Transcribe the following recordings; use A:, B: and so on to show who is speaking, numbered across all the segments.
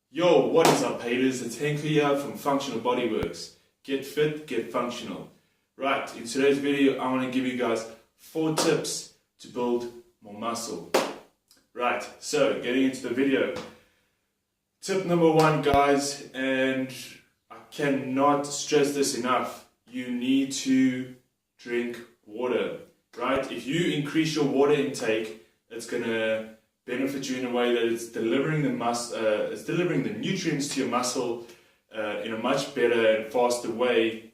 A: Yo, what is up haters? It's Henko here from Functional Bodyworks. Get fit, get functional. Right, in today's video I want to give you guys 4 tips to build more muscle. Right, so getting into the video. Tip number 1 guys, and I cannot stress this enough, you need to drink water. Right, if you increase your water intake, it's going to benefit you in a way that it's delivering the nutrients to your muscle in a much better and faster way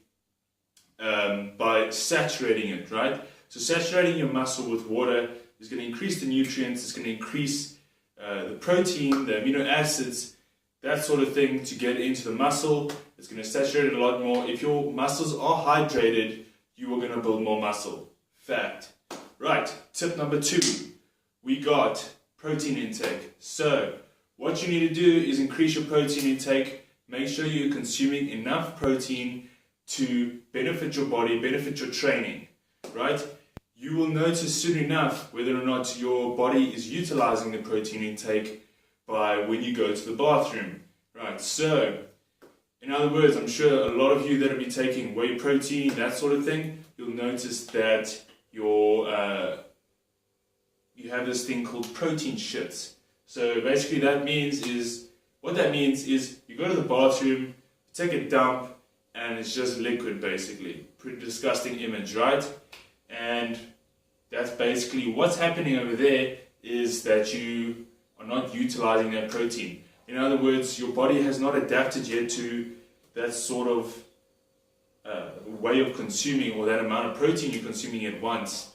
A: by saturating it, right? So saturating your muscle with water is going to increase the nutrients, it's going to increase the protein, the amino acids, that sort of thing to get into the muscle. It's going to saturate it a lot more. If your muscles are hydrated, you are going to build more muscle. Fact. Right, tip number 2, we got protein intake. So what you need to do is increase your protein intake. Make sure you're consuming enough protein to benefit your body, benefit your training, right? You will notice soon enough whether or not your body is utilizing the protein intake by when you go to the bathroom, right? So in other words, I'm sure a lot of you that have been taking whey protein, that sort of thing, you'll notice that you have this thing called protein shits. So basically what that means is you go to the bathroom, take a dump, and it's just liquid basically. Pretty disgusting image, right? And that's basically what's happening over there, is that you are not utilizing that protein. In other words, your body has not adapted yet to that sort of way of consuming, or that amount of protein you're consuming at once.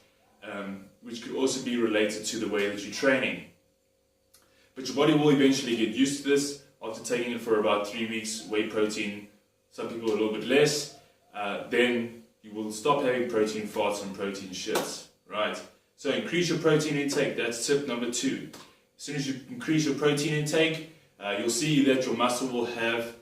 A: Which could also be related to the way that you're training. But your body will eventually get used to this after taking it for about 3 weeks, whey protein, some people a little bit less, then you will stop having protein farts and protein shits, right? So increase your protein intake, that's tip number 2. As soon as you increase your protein intake, you'll see that your muscle will have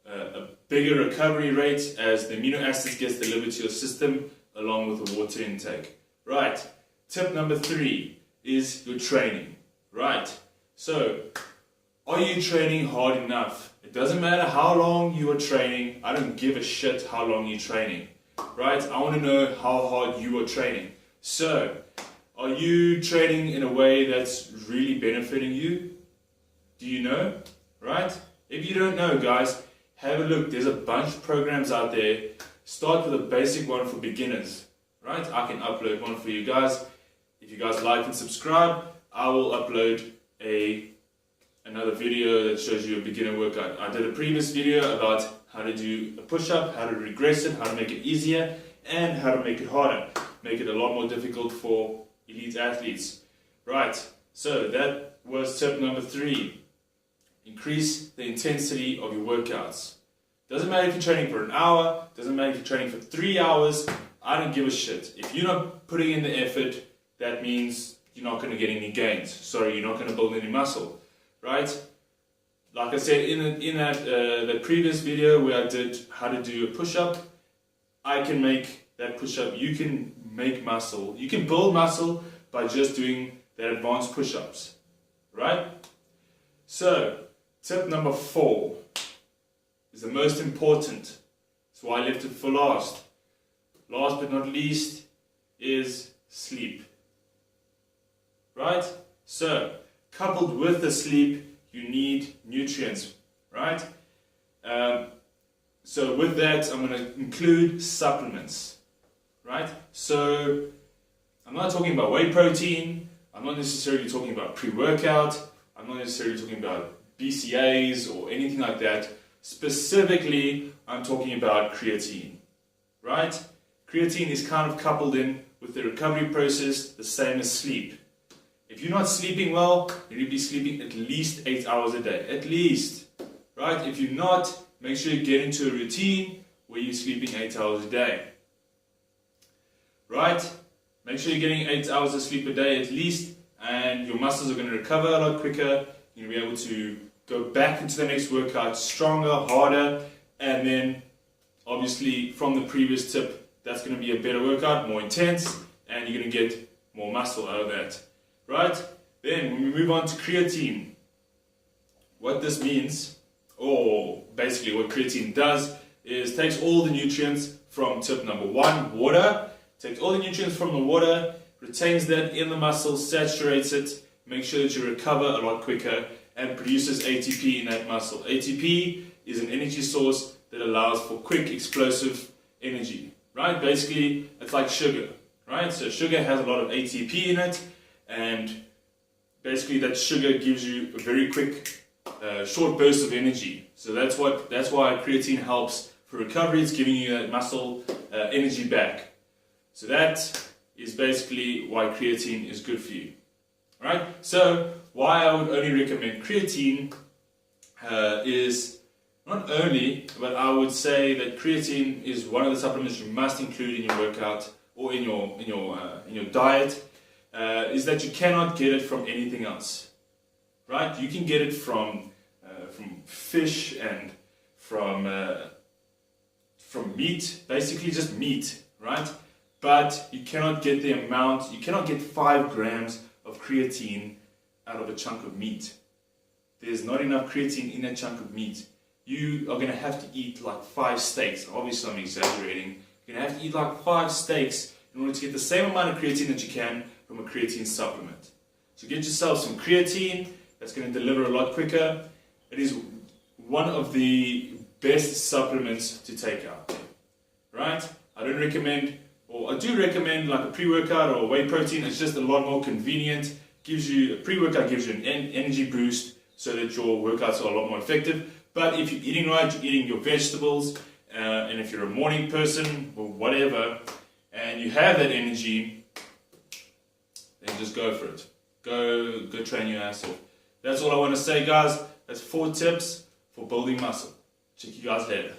A: a bigger recovery rate as the amino acids gets delivered to your system along with the water intake. Right. Tip number 3 is your training, right? So, are you training hard enough? It doesn't matter how long you are training. I don't give a shit how long you're training, right? I want to know how hard you are training. So, are you training in a way that's really benefiting you? Do you know, right? If you don't know, guys, have a look. There's a bunch of programs out there. Start with a basic one for beginners, right? I can upload one for you guys. If you guys like and subscribe, I will upload another video that shows you a beginner workout. I did a previous video about how to do a push-up, how to regress it, how to make it easier, and how to make it harder. Make it a lot more difficult for elite athletes. Right, so that was tip number 3. Increase the intensity of your workouts. Doesn't matter if you're training for an hour, doesn't matter if you're training for 3 hours, I don't give a shit. If you're not putting in the effort, that means you're not going to get any gains. Sorry, you're not going to build any muscle, right? Like I said in that previous video where I did how to do a push-up, I can make that push-up. You can make muscle. You can build muscle by just doing the advanced push-ups, right? So, tip number 4 is the most important. That's why I left it for last. Last but not least is sleep. Right? So, coupled with the sleep, you need nutrients, right? So with that, I'm going to include supplements, right? So, I'm not talking about whey protein, I'm not necessarily talking about pre-workout, I'm not necessarily talking about BCAAs or anything like that. Specifically, I'm talking about creatine, right? Creatine is kind of coupled in with the recovery process, the same as sleep. If you're not sleeping well, you need to be sleeping at least 8 hours a day. At least, right? If you're not, make sure you get into a routine where you're sleeping 8 hours a day. Right? Make sure you're getting 8 hours of sleep a day at least, and your muscles are going to recover a lot quicker. You're going to be able to go back into the next workout stronger, harder, and then obviously from the previous tip, that's going to be a better workout, more intense, and you're going to get more muscle out of that. Right? Then when we move on to creatine, what this means or basically what creatine does, is takes all the nutrients from tip number 1, water, takes all the nutrients from the water, retains that in the muscle, saturates it, makes sure that you recover a lot quicker, and produces ATP in that muscle. ATP is an energy source that allows for quick, explosive energy, right? Basically, it's like sugar, right? So sugar has a lot of ATP in it, and basically that sugar gives you a very quick, short burst of energy. So that's why creatine helps for recovery. It's giving you that muscle energy back. So that is basically why creatine is good for you. Right? So why I would only recommend creatine is not only, but I would say that creatine is one of the supplements you must include in your workout or in your diet. Is that you cannot get it from anything else. Right? You can get it from fish and from meat, basically just meat, right? But you cannot get the amount, you cannot get 5 grams of creatine out of a chunk of meat. There's not enough creatine in a chunk of meat. You are going to have to eat like 5 steaks. Obviously I'm exaggerating. You're going to have to eat like 5 steaks in order to get the same amount of creatine that you can from a creatine supplement. So get yourself some creatine, that's going to deliver a lot quicker. It is one of the best supplements to take out there, right? I don't recommend, or I do recommend like a pre-workout or a whey protein. It's just a lot more convenient. A pre-workout gives you an energy boost so that your workouts are a lot more effective. But if you're eating right, you're eating your vegetables, and if you're a morning person or whatever, and you have that energy, then just go for it. Go train your ass off. That's all I want to say, guys. That's 4 tips for building muscle. Check you guys later.